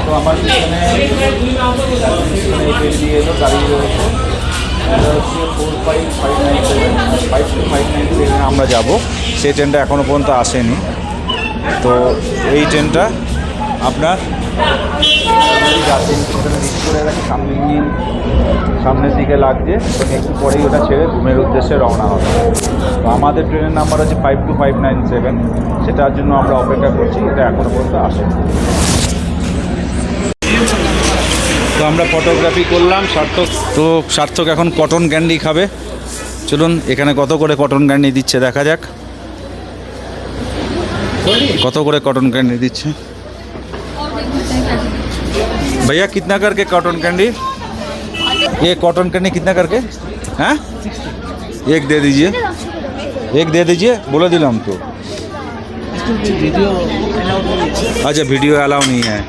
তো আমার এখানে এলো গাড়ি রয়েছে, এটা হচ্ছে 45597 5259 আমরা যাব। সেই ট্রেনটা এখনও পর্যন্ত আসেনি। তো এই ট্রেনটা আপনার সামনের দিকে লাগছে, একটু পরেই ওটা ছেড়ে ঘুমের উদ্দেশ্যে রওনা হবে। তো আমাদের ট্রেনের নাম্বার আছে 52597, সেটার জন্য আমরা অপেক্ষা করছি, এটা এখনও পর্যন্ত আসেনি। তো আমরা ফটোগ্রাফি করলাম, সার্থক এখন কটন ক্যান্ডি খাবে। চলুন এখানে কত করে কটন ক্যান্ডি দিচ্ছে দেখা যাক, কত করে কটন कैंडी दीजिए भैया। कितना करके कॉटन कैंडी? ये कॉटन कैंडी कितना करके? हैं एक दे दीजिए, एक दे दीजिए, बोला दिलाम तो। अच्छा वीडियो अलाउ नहीं है।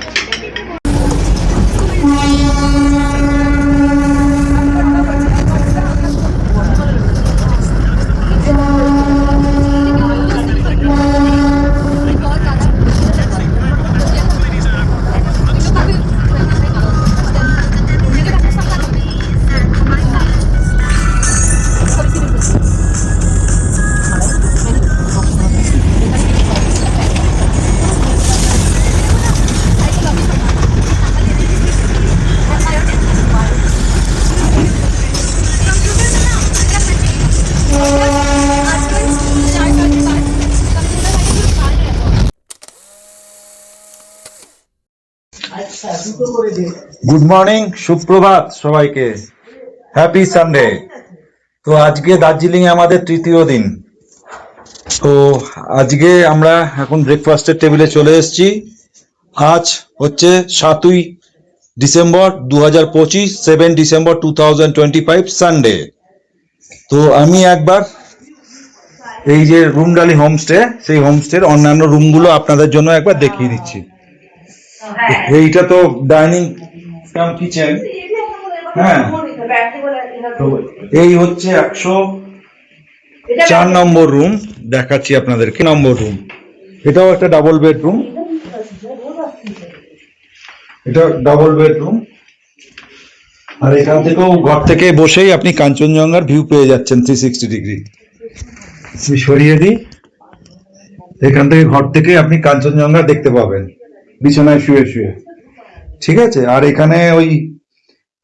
গুড মর্নিং, সুপ্রভাত সবাইকে, হ্যাপি সানডে। তো আজকে দার্জিলিং এ আমাদের তৃতীয় দিন। তো আজকে আমরা এখন ব্রেকফাস্টের টেবিলে চলে এসেছি। আজ হচ্ছে 7ই ডিসেম্বর 2025, 7 ডিসেম্বর 2025 সানডে। তো আমি একবার এই যে রুমডালি হোমস্টে, সেই হোমস্টের অন্যান্য রুমগুলো আপনাদের জন্য একবার দেখিয়ে দিচ্ছি। এইটা তো ডাইনিং কাম কিচেন, হ্যাঁ। তো এই হচ্ছে 104 নম্বর রুম, দেখাচ্ছি আপনাদেরকে। নম্বর রুম, এটাও একটা ডাবল বেডরুম, এটা ডাবল বেডরুম। আর এখান থেকেও ঘর থেকে বসেই আপনি কাঞ্চনজঙ্ঘার ভিউ পেয়ে যাচ্ছেন 360 ডিগ্রি। সরিয়ে দিই, এখান থেকে ঘর থেকে আপনি কাঞ্চনজঙ্ঘা দেখতে পাবেন বিছানায় শুয়ে শুয়ে, ঠিক আছে। আর এখানে ওই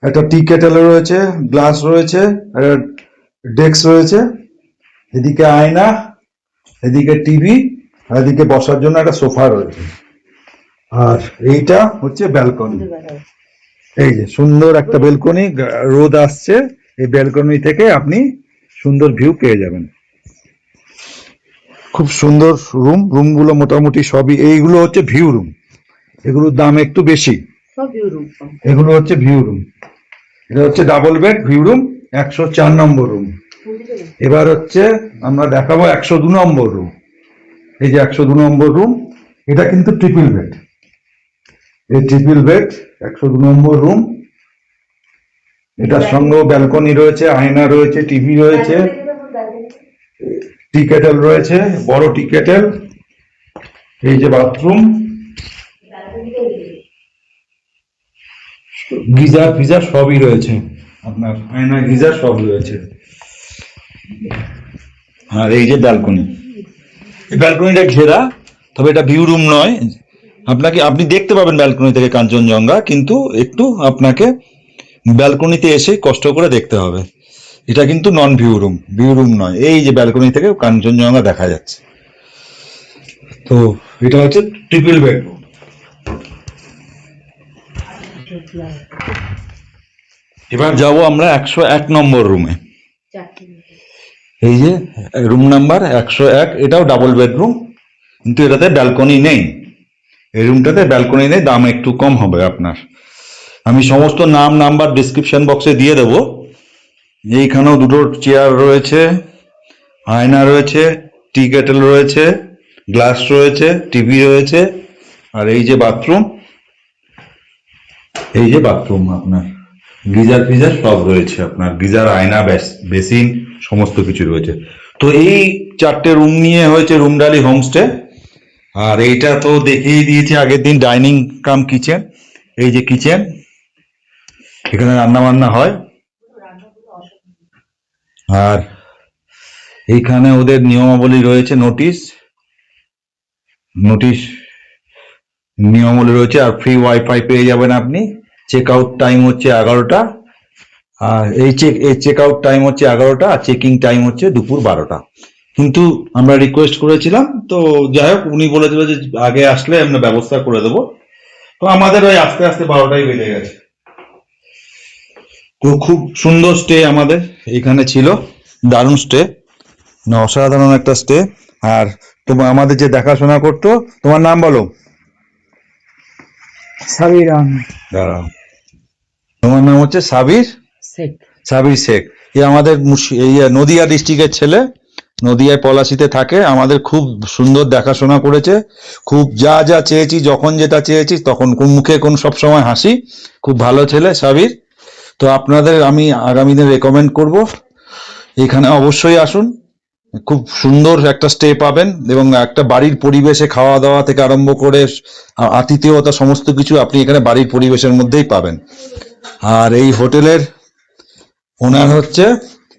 একটা টি কেটেল রয়েছে, গ্লাস রয়েছে, ডেস্ক রয়েছে, এদিকে আয়না, এদিকে টিভি, আর এদিকে বসার জন্য একটা সোফা রয়েছে। আর এইটা হচ্ছে ব্যালকনি, এই যে সুন্দর একটা ব্যালকনি, রোদ আসছে, এই ব্যালকনি থেকে আপনি সুন্দর ভিউ পেয়ে যাবেন। খুব সুন্দর রুম, রুমগুলো মোটামুটি সবই, এইগুলো হচ্ছে ভিউ রুম, এগুলোর দাম একটু বেশি। এগুলো হচ্ছে ভিউ রুম, এটা হচ্ছে ডাবল বেড ভিউ রুম, 104 নম্বর রুম। এবার হচ্ছে আমরা দেখাবো 102 নম্বর রুম। এই যে 102 নম্বর রুম, এটা কিন্তু ট্রিপল বেড, এই ট্রিপল বেড 102 নম্বর রুম। এটার সঙ্গেও ব্যালকনি রয়েছে, আয়না রয়েছে, টিভি রয়েছে, টি কেটেল রয়েছে, বড় টি কেটেল, এই যে বাথরুম, গিজার ফিজার সবই রয়েছে, আপনার আয়না গিজার সব রয়েছে। আর এই যে ব্যালকনি, এই ব্যালকনিটা ঘেরা, তবে এটা ভিউ রুম নয়। আপনি দেখতে পাবেন ব্যালকনি থেকে কাঞ্চনজঙ্ঘা, কিন্তু একটু আপনাকে ব্যালকনিতে এসে কষ্ট করে দেখতে হবে। এটা কিন্তু non view room, view room নয়। এই যে ব্যালকনি থেকে কাঞ্চনজঙ্ঘা দেখা যাচ্ছে। তো এটা হচ্ছে ট্রিপল বেডরুম। এবার যাব আমরা 101 নম্বর রুমে। এই যে রুম নাম্বার 101, এটাও ডাবল বেডরুম, কিন্তু এটাতে ব্যালকনি নেই। এই রুমটাতে ব্যালকনি নেই, দাম একটু কম হবে আপনার। আমি সমস্ত নাম নাম্বার ডিসক্রিপশন বক্সে দিয়ে দেবো। এইখানেও দুটো চেয়ার রয়েছে, আয়না রয়েছে, টি কেটেল রয়েছে, গ্লাস রয়েছে, টিভি রয়েছে। আর এই যে বাথরুম, এই যে বাথরুম, আপনার গিজার ফিজার সব রয়েছে, আপনার গিজার, আয়না, বেসিন সমস্ত কিছু রয়েছে। তো এই 4টে রুম নিয়ে হয়েছে রুমডালি হোমস্টে। আর এইটা তো দেখিয়ে দিয়েছি আগের দিন, ডাইনিং কাম কিচেন। এই যে কিচেন, এখানে রান্না বান্না হয়। আর এইখানে ওদের নিয়মাবলী রয়েছে, নোটিশ নোটিশ নিয়মাবলী রয়েছে। আর ফ্রি ওয়াইফাই পেয়ে যাবেন আপনি। চেক আউট টাইম হচ্ছে 11টা, আর এই চেক আউট টাইম হচ্ছে 11টা, আর চেকিং টাইম হচ্ছে দুপুর 12টা। কিন্তু আমরা রিকোয়েস্ট করেছিলাম, তো যাই হোক উনি বলেছিল যে আগে আসলে আমরা ব্যবস্থা করে দেবো। তো আমাদের ওই আস্তে আস্তে 12টাই বেজে গেছে। তো খুব সুন্দর স্টে আমাদের এখানে ছিল, দারুণ স্টে, অসাধারণ একটা স্টে। আর তোমার আমাদের যে দেখাশোনা করতো, তোমার নাম বলো? সাবির আহমেদ দাঁড়াও, তোমার নাম হচ্ছে সাবির শেখ। সাবির শেখ। এ আমাদের এই নদিয়া ডিস্ট্রিক্টের ছেলে, নদিয়ায় পলাশিতে থাকে। আমাদের খুব সুন্দর দেখাশোনা করেছে, খুব যা যা চেয়েছি, যখন যেটা চেয়েছি তখন, কোন মুখে কোন সব সময় হাসি। খুব ভালো ছেলে সাবির। তো আপনাদের আমি আগামী দিনে রেকমেন্ড করব, এখানে অবশ্যই আসুন। খুব সুন্দর একটা স্টে পাবেন, এবং একটা বাড়ির পরিবেশে খাওয়া দাওয়া থেকে আরম্ভ করে আতিথেয়তা সমস্ত কিছু আপনি এখানে বাড়ির পরিবেশের মধ্যেই পাবেন। আর এই হোটেলের ওনার হচ্ছে,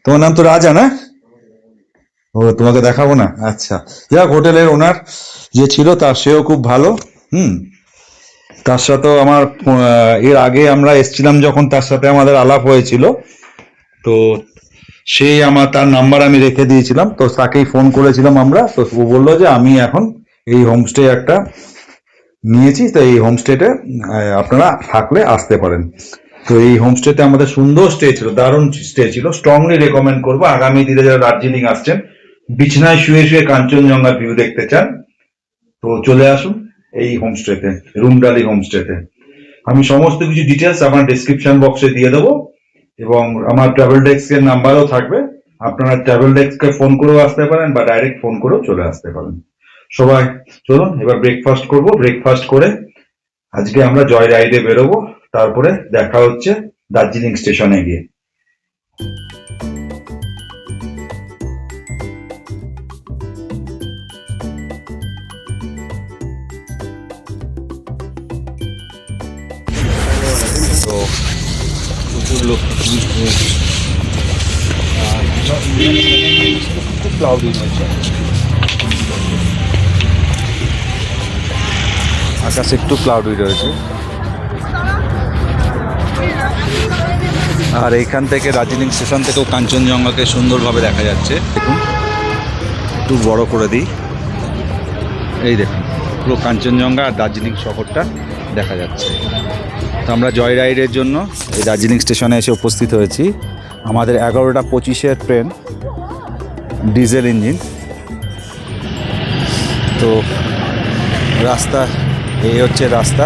তোমার নাম তো রাজা না? ও, তোমাকে দেখাবো না? আচ্ছা, যাক, হোটেলের ওনার যে ছিল তার সেও খুব ভালো। তার সাথেও আমার এর আগে আমরা এসছিলাম যখন, তার সাথে আমাদের আলাপ হয়েছিল। তো সেই তার নাম্বার আমি রেখে দিয়েছিলাম, তো তাকেই ফোন করেছিলাম আমরা। তো ও বললো যে আমি এখন এই হোমস্টে একটা নিয়েছি, তো এই হোমস্টেতে আপনারা থাকলে আসতে পারেন। তো এই হোমস্টেতে আমাদের সুন্দর স্টে ছিল, দারুণ স্টে ছিল। স্ট্রংলি রেকমেন্ড করবো আগামী দিনে যারা দার্জিলিং আসছেন, বিছনায় শুয়ে শুয়ে কাঞ্চনজঙ্ঘা ভিউ দেখতে চান, তো চলে আসুন এই হোমস্টেতে, রুমডালি হোমস্টেতে। আমি সমস্ত কিছু ডিটেলস আমার ডেসক্রিপশন বক্সে দিয়ে দেবো, এবং আমার ট্রাভেল ডেস্কের নাম্বারও থাকবে। আপনারা ট্রাভেল ডেস্ককে ফোন করেও আসতে পারেন, বা ডাইরেক্ট ফোন করেও চলে আসতে পারেন। সবাই চলুন এবার ব্রেকফাস্ট করব। ব্রেকফাস্ট করে আজকে আমরা জয় রাইডে বেরোবো, তারপরে দেখা হচ্ছে দার্জিলিং স্টেশনে গিয়ে। তো প্রচুর লোক, খুব ক্লাউডি হয়েছে, আকাশ একটু ক্লাউডি রয়েছে। আর এইখান থেকে দার্জিলিং স্টেশন থেকেও কাঞ্চনজঙ্ঘাকে সুন্দরভাবে দেখা যাচ্ছে। দেখুন, একটু বড় করে দিই, এই দেখুন পুরো কাঞ্চনজঙ্ঘা আর দার্জিলিং শহরটা দেখা যাচ্ছে। তো আমরা জয় রাইডের জন্য এই দার্জিলিং স্টেশনে এসে উপস্থিত হয়েছি। আমাদের 11টা 25-এর ট্রেন, ডিজেল ইঞ্জিন। তো রাস্তা, এই হচ্ছে রাস্তা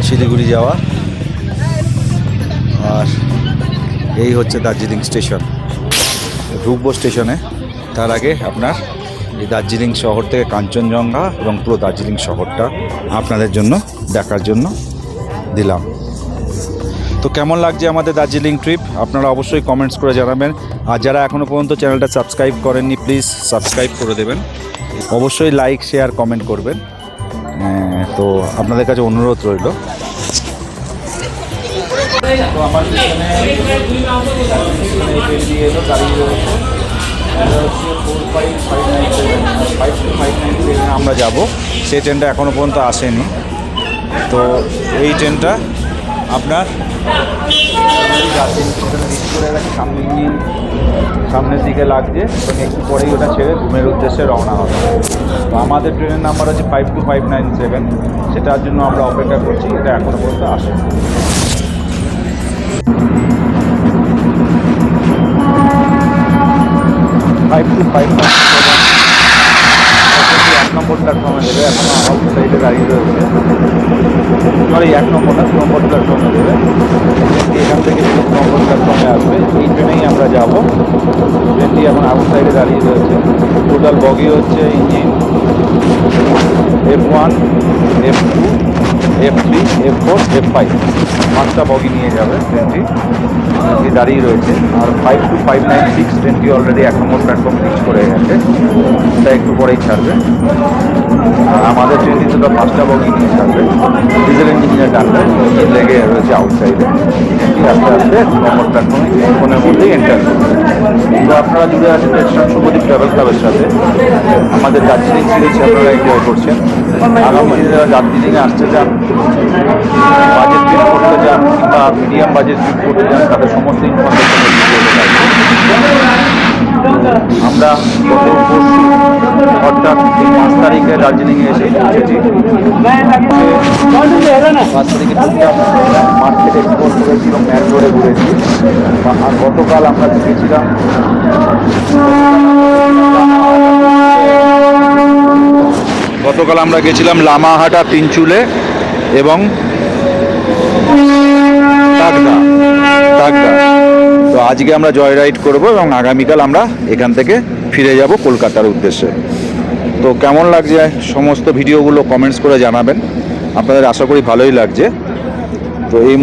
শিলিগুড়ি যাওয়া, আর এই হচ্ছে দার্জিলিং স্টেশন। ঢুকবো স্টেশনে, তার আগে আপনার এই দার্জিলিং শহর থেকে কাঞ্চনজঙ্ঘা এবং পুরো দার্জিলিং শহরটা আপনাদের জন্য দেখার জন্য দিলাম। তো কেমন লাগছে আমাদের দার্জিলিং ট্রিপ, আপনারা অবশ্যই কমেন্টস করে জানাবেন। আর যারা এখনও পর্যন্ত চ্যানেলটা সাবস্ক্রাইব করেননি, প্লিজ সাবস্ক্রাইব করে দেবেন। অবশ্যই লাইক, শেয়ার, কমেন্ট করবেন। তো আপনাদের কাছে অনুরোধ রইল। তো আমার পিছনে আমরা যাব, সেই ট্রেনটা এখনও পর্যন্ত আসেনি। তো এই ট্রেনটা আপনার সামনের দিকে লাগছে, এবং একটু পরেই ওটা ছেড়ে ঘুমের উদ্দেশ্যে রওনা হবে। তো আমাদের ট্রেনের নাম্বার আছে 52597, সেটার জন্য আমরা অপেক্ষা করছি, এটা এখনও পর্যন্ত আসেনি। 52597 1 নম্বর প্ল্যাটফর্মে দেবে, এখন আউট সাইডে দাঁড়িয়ে রয়েছে। সরি, 1 নম্বর না, 2 নম্বর প্ল্যাটফর্মে দেবে। এখান থেকে 2 নম্বর প্ল্যাটফর্মে আসবে, এই ট্রেনেই আমরা যাব। ট্রেনটি এখন আউট সাইডে দাঁড়িয়ে রয়েছে। টোটাল বগি হচ্ছে engine F1, F2, F3, F4, F5 5টা বগি নিয়ে যাবে ট্রেনটি, দাঁড়িয়ে রয়েছে। আর 52596 ট্রেনটি অলরেডি 1 নম্বর প্ল্যাটফর্ম রিচ করে গেছে, এটা একটু পরেই ছাড়বে। আর আমাদের ট্রেনটি তো 5টা বগি নিয়ে ছাড়বে, ডিজেল ইঞ্জিনিয়ার টানবে, ইঞ্জিন লেগে রয়েছে আউটসাইডে। ট্রেনটি আস্তে আস্তে 2 নম্বর প্ল্যাটফর্মে কিছুক্ষণের মধ্যেই এন্টার করবে। তো আপনারা জুড়ে আছেন রেস্টুরেন্ট শুভদীপ ট্রাভেল ক্লাবের সাথে। আমাদের দার্জিলিং সিরিজ আপনারা এনজয় করছেন। আগামী দিনে যারা দার্জিলিংয়ে আসতে চান, বাজেট ট্রিপ করতে চান কিংবা মিডিয়াম বাজেট ট্রিপ করতে চান, তাদের সমস্ত ইনফরমেশন আমরা গত পরশু অর্থাৎ 5 তারিখে দার্জিলিংয়ে এসে পৌঁছেছি। 5 তারিখে মাঠ থেকে এক্সপ্লোর করেছি এবং ম্যান রোডে ঘুরেছি। আর গতকাল আমরা গিয়েছিলাম লামাহাটা, তিনচুলে এবং তাগদা। তো আজকে আমরা জয় রাইড করবো এবং আগামীকাল আমরা এখান থেকে ফিরে যাব কলকাতার উদ্দেশ্যে। তো কেমন লাগছে সমস্ত ভিডিওগুলো কমেন্টস করে জানাবেন, আপনাদের আশা করি ভালোই লাগছে। তো এই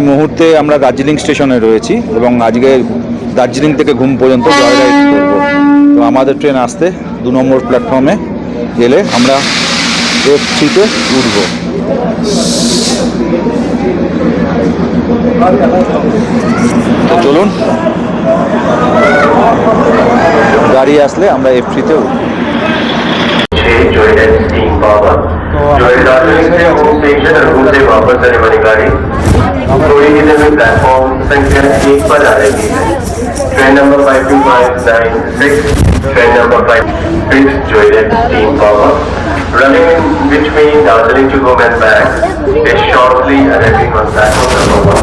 মুহূর্তে আমরা দার্জিলিং স্টেশনে রয়েছি এবং আজকে দার্জিলিং থেকে ঘুম পর্যন্ত জয় রাইড করবো। তো আমাদের ট্রেন আসতে 2 নম্বর প্ল্যাটফর্মে গেলে আমরা F3-তে উঠব। তো চলুন, গাড়ি আসলে আমরা F3-তে উঠব। प्लेटफॉर्म संख्या 1 पर आ रही है। Train number 52596, train number 56 Joyride Steam Power, running in between Darjeeling to home and back, is shortly arriving on platform number 1.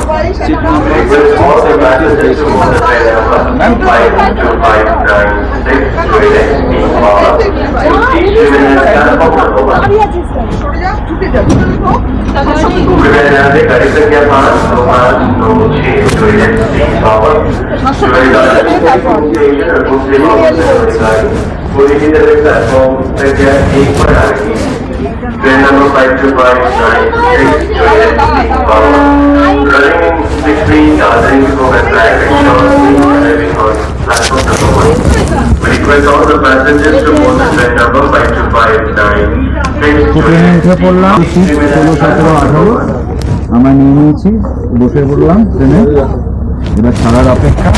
Request all the passengers to board the train number 52596 Joyride Steam Power. Please remain at platform number 1. गाड़ी संख्या 52596 Joyride Steam Power, पूरी की तरह platform संख्या 1 पर आ रही है। Train number 52596 Joyride Steam Power, running in between Darjeeling to home and back, and shortly arriving on platform number 1. We request all the passengers to board the train number 52596 উঠে পড়লাম 16, 17, 18 আমরা নিয়ে নিয়েছি, বসে পড়লাম ট্রেনে, এবার ছাড়ার অপেক্ষা।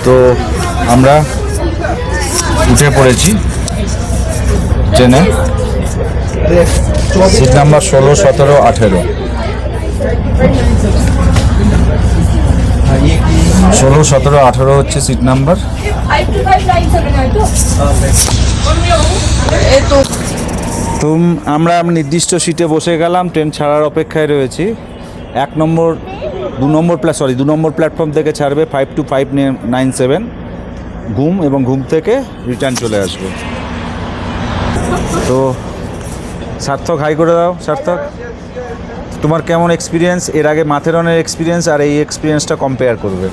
তো আমরা উঠে পড়েছি ট্রেনে, সিট নাম্বার 16, 17, 18। 16, 17, 18 হচ্ছে সিট নাম্বার। তো আমরা নির্দিষ্ট সিটে বসে গেলাম, ট্রেন ছাড়ার অপেক্ষায় রয়েছি। 2 নম্বর প্ল্যাটফর্ম থেকে ছাড়বে 52597 ঘুম, এবং ঘুম থেকে রিটার্ন চলে আসবে। তো সার্থক, হাই করে দাও। সার্থক, তোমার কেমন এক্সপিরিয়েন্স? এর আগে মাথেরনের এক্সপিরিয়েন্স আর এই এক্সপিরিয়েন্সটা কম্পেয়ার করবে।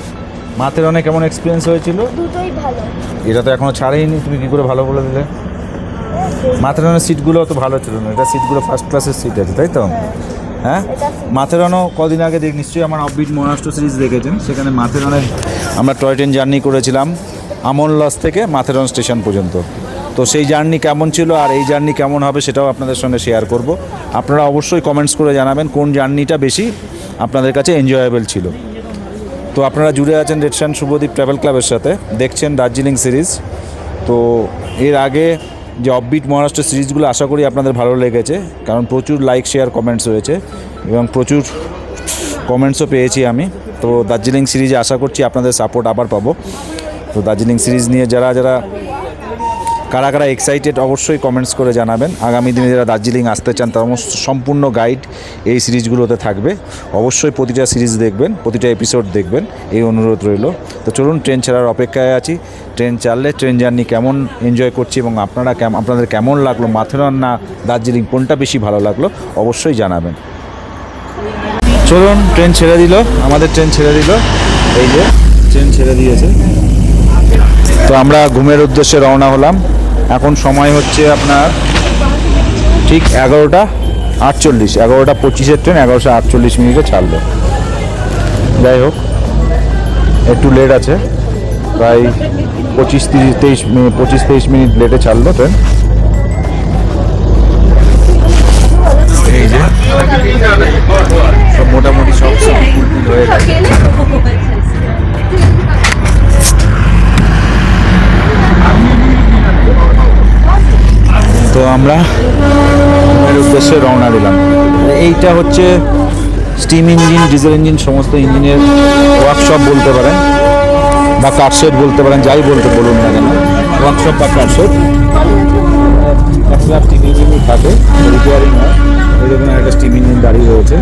মাথেরনে কেমন এক্সপিরিয়েন্স হয়েছিল? দুটোই ভালো। এটা তো এখনও ছাড়েইনি, তুমি কী করে ভালো বলে দিলে? মাথেরনের সিটগুলো তো ভালো ছিল না, এটা সিটগুলো ফার্স্ট ক্লাসের সিট আছে, তাই তো? হ্যাঁ, মাথেরনও কদিন আগে নিশ্চয়ই আমার অফবিট মহারাষ্ট্র সিরিজ দেখেছেন, সেখানে মাথেরনের আমরা টয় ট্রেন জার্নি করেছিলাম আমন লজ থেকে মাথেরন স্টেশন পর্যন্ত। তো সেই জার্নি কেমন ছিল আর এই জার্নি কেমন হবে সেটাও আপনাদের সঙ্গে শেয়ার করব। আপনারা অবশ্যই কমেন্টস করে জানাবেন কোন জার্নিটা বেশি আপনাদের কাছে এনজয়েবল ছিল। তো আপনারা জুড়ে আছেন রেস্টুরেন্ট শুভদীপ ট্রাভেল ক্লাবের সাথে, দেখছেন দার্জিলিং সিরিজ। তো এর আগে যে অফবিট মহারাষ্ট্র সিরিজগুলো আশা করি আপনাদের ভালো লেগেছে, কারণ প্রচুর লাইক, শেয়ার, কমেন্টস হয়েছে এবং প্রচুর কমেন্টসও পেয়েছি আমি। তো দার্জিলিং সিরিজে আশা করছি আপনাদের সাপোর্ট আবার পাবো। তো দার্জিলিং সিরিজ নিয়ে যারা কারা কারা এক্সাইটেড অবশ্যই কমেন্টস করে জানাবেন। আগামী দিনে যারা দার্জিলিং আসতে চান তার সম্পূর্ণ গাইড এই সিরিজগুলোতে থাকবে। অবশ্যই প্রতিটা সিরিজ দেখবেন, প্রতিটা এপিসোড দেখবেন, এই অনুরোধ রইল। তো চলুন, ট্রেন ছাড়ার অপেক্ষায় আছি। ট্রেন চাললে ট্রেন জার্নি কেমন এনজয় করছি এবং আপনাদের কেমন লাগলো, মাথেরন না দার্জিলিং, কোনটা বেশি ভালো লাগলো অবশ্যই জানাবেন। চলুন, ট্রেন ছেড়ে দিল, আমাদের ট্রেন ছেড়ে দিল, এই যে ট্রেন ছেড়ে দিয়েছে। তো আমরা ঘুমের উদ্দেশ্যে রওনা হলাম। এখন সময় হচ্ছে আপনার ঠিক 11:48, 11:25 ট্রেন 11:48 ছাড়লো। যাই হোক, একটু লেট আছে, প্রায় 25-23 মিনিট লেটে ছাড়লো ট্রেন। এই যে সব মোটামুটি সব ফুলফিল হয়ে গেছে। তো আমরা এর উদ্দেশ্যে রওনা দিলাম। এইটা হচ্ছে স্টিম ইঞ্জিন, ডিজেল ইঞ্জিন, সমস্ত ইঞ্জিনের ওয়ার্কশপ বলতে পারেন, বা কারশেড বলতে পারেন, যাই বলুন না কেন, ওয়ার্কশপ বা কারশেড। একটা স্টিম ইঞ্জিনই থাকে, রিপেয়ারিং হয়। এই দেখুন একটা স্টিম ইঞ্জিন দাঁড়িয়ে রয়েছে।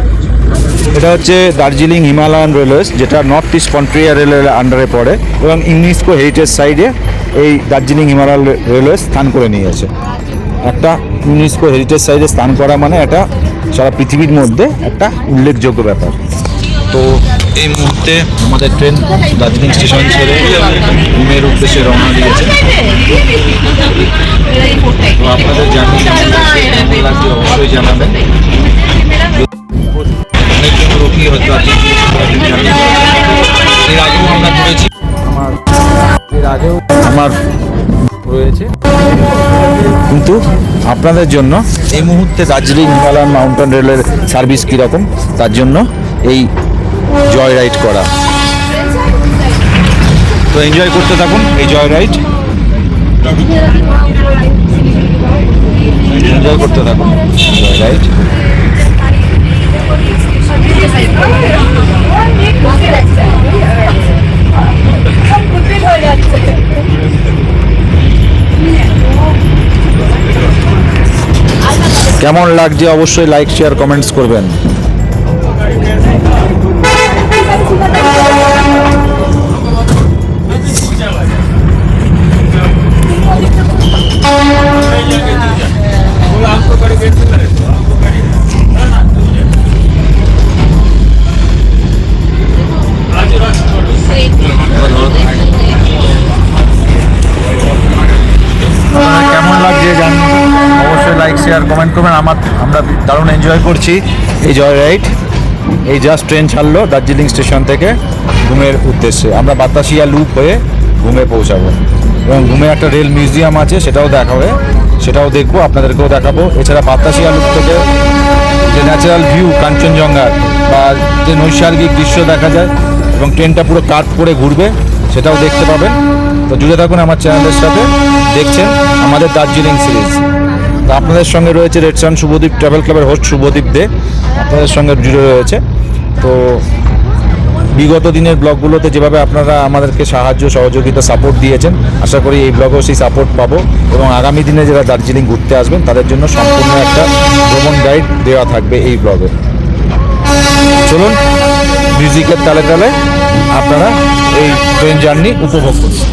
এটা হচ্ছে দার্জিলিং হিমালয়ান রেলওয়েজ, যেটা নর্থ ইস্ট ফ্রন্টিয়ার রেলের আন্ডারে পড়ে এবং ইউনেস্কো হেরিটেজ সাইটে এই দার্জিলিং হিমালয়ান রেলওয়ে স্থান করে নিয়েছে। একটা ইউনেস্কো হেরিটেজ সাইটে স্থান করা মানে এটা সারা পৃথিবীর মধ্যে একটা উল্লেখযোগ্য ব্যাপার। তো এই মুহূর্তে আমাদের ট্রেন দার্জিলিং স্টেশন ছেড়ে ঘুমের উদ্দেশ্যে রওনা দিয়েছে। তো আপনাদের জার্নি কেমন লাগছে অবশ্যই জানাবেন। অনেকজন রোগী হয়তো এর আগেও আমরা করেছি, আমার রয়েছে, কিন্তু আপনাদের জন্য এই মুহূর্তে দার্জিলিং হিমালয়ান মাউন্টেন রেলের সার্ভিস কীরকম তার জন্য এই জয় রাইড করা। তো এনজয় করতে থাকুন এই জয় রাইড, এনজয় করতে থাকুন জয় রাইড। কেমন লাগছে অবশ্যই লাইক, শেয়ার, কমেন্টস করবেন। কেমন লাগছে জানি অবশ্যই লাইক, শেয়ার, কমেন্ট করবেন। আমরা দারুণ এনজয় করছি এই জয় রাইড। এই জাস্ট ট্রেন ছাড়লো দার্জিলিং স্টেশন থেকে ঘুমের উদ্দেশ্যে। আমরা বাতাসিয়া লুপ হয়ে ঘুমে পৌঁছাবো এবং ঘুমে একটা রেল মিউজিয়াম আছে, সেটাও দেখাবে, সেটাও দেখবো, আপনাদেরকেও দেখাবো। এছাড়া বাতাসিয়া লুপ থেকে যে ন্যাচারাল ভিউ কাঞ্চনজঙ্ঘার বা যে নৈসর্গিক দৃশ্য দেখা যায় এবং ট্রেনটা পুরো কাট করে ঘুরবে, সেটাও দেখতে পাবেন। তো জুড়ে থাকুন আমার চ্যানেলের সাথে, দেখছেন আমাদের দার্জিলিং সিরিজ। তো আপনাদের সঙ্গে রয়েছে রেড সান শুভদীপ ট্রাভেল ক্লাবের হোস্ট শুভদীপ দে, আপনাদের সঙ্গে জুড়ে রয়েছে। তো বিগত দিনের ব্লগগুলোতে যেভাবে আপনারা আমাদেরকে সাহায্য, সহযোগিতা, সাপোর্ট দিয়েছেন, আশা করি এই ব্লগেও সেই সাপোর্ট পাবো এবং আগামী দিনে যারা দার্জিলিং ঘুরতে আসবেন তাদের জন্য সম্পূর্ণ একটা ভ্রমণ গাইড দেওয়া থাকবে এই ব্লগে। চলুন মিউজিকের তালে তালে আপনারা এই ট্রেন জার্নি উপভোগ করুন।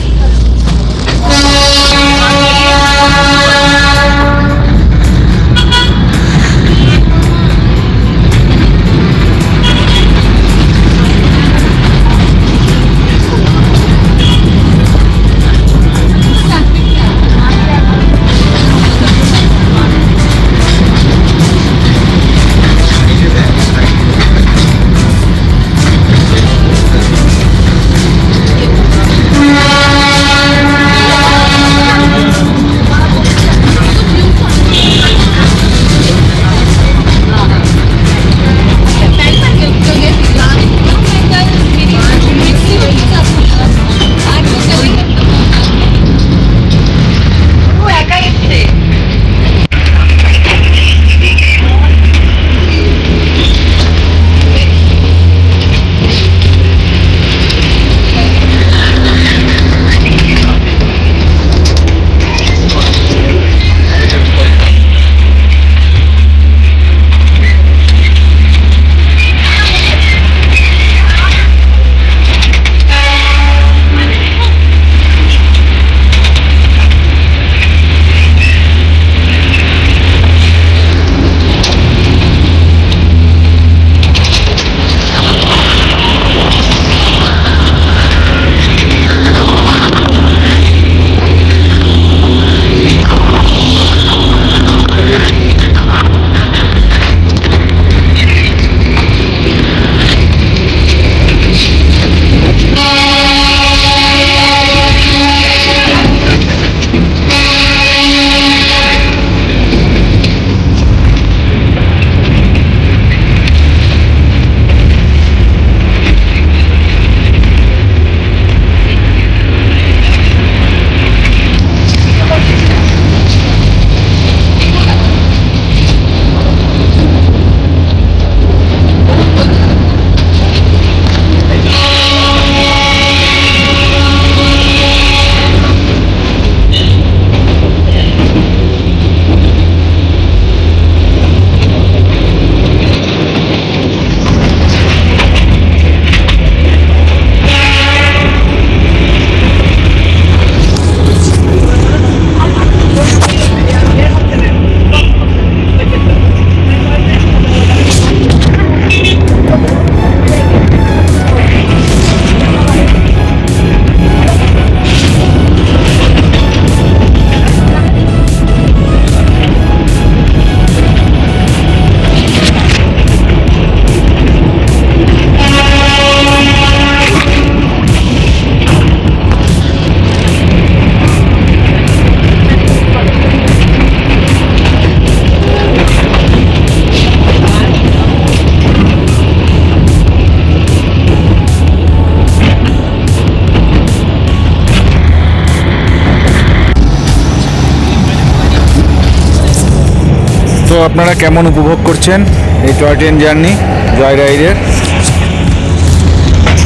আপনারা কেমন উপভোগ করছেন এই টয় ট্রেন জার্নি জয় রাইডের,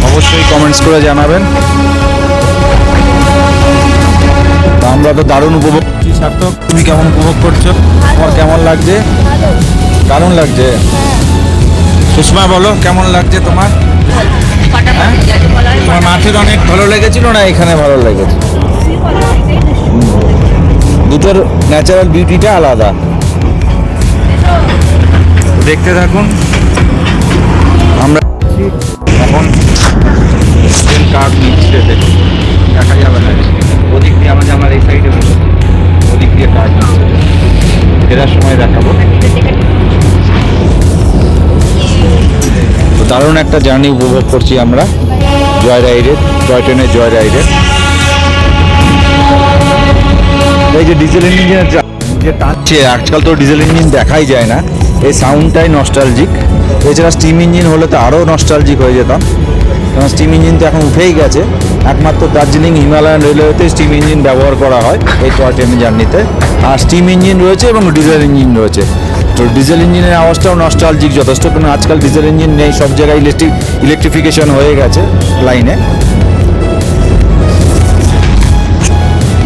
অবশ্যই কমেন্টস করে জানাবেন। তো আমরা তো দারুণ উপভোগ করছি। সার্থক, তুমি কেমন উপভোগ করছো? তোমার কেমন লাগছে? দারুণ লাগছে। সুষমা বলো, কেমন লাগছে তোমার? হ্যাঁ? তোমার মাঠে অনেক ভালো লেগেছিল না এখানে ভালো লেগেছে? দুটোর ন্যাচারাল বিউটিটা আলাদা। দেখতে থাকুন। আমরা এখন ট্রেন কার্ভ নিচ্ছে, দেখা যাবে না। ওদিক দিয়ে আমার এই সাইডে বসে, ওদিক দিয়ে কার্ভ নিচ্ছে, ফেরার সময় দেখাবো। তো দারুণ একটা জার্নি উপভোগ করছি আমরা জয় রাইডের, টয় ট্রেনের জয় রাইডের। এই যে ডিজেল ইঞ্জিনের যে টানছে, আজকাল তো ডিজেল ইঞ্জিন দেখাই যায় না, এই সাউন্ডটাই নস্টালজিক। এছাড়া স্টিম ইঞ্জিন হলে তো আরও নস্টালজিক হয়ে যেতাম, কারণ স্টিম ইঞ্জিন তো এখন উঠেই গেছে। একমাত্র দার্জিলিং হিমালয়ান রেলওয়েতে স্টিম ইঞ্জিন ব্যবহার করা হয় এই টয় ট্রেন জার্নিতে। আর স্টিম ইঞ্জিন রয়েছে এবং ডিজেল ইঞ্জিন রয়েছে। তো ডিজেল ইঞ্জিনের আওয়াজটাও নস্টালজিক যথেষ্ট, কারণ আজকাল ডিজেল ইঞ্জিন নেই, সব জায়গায় ইলেকট্রিফিকেশন হয়ে গেছে লাইনে।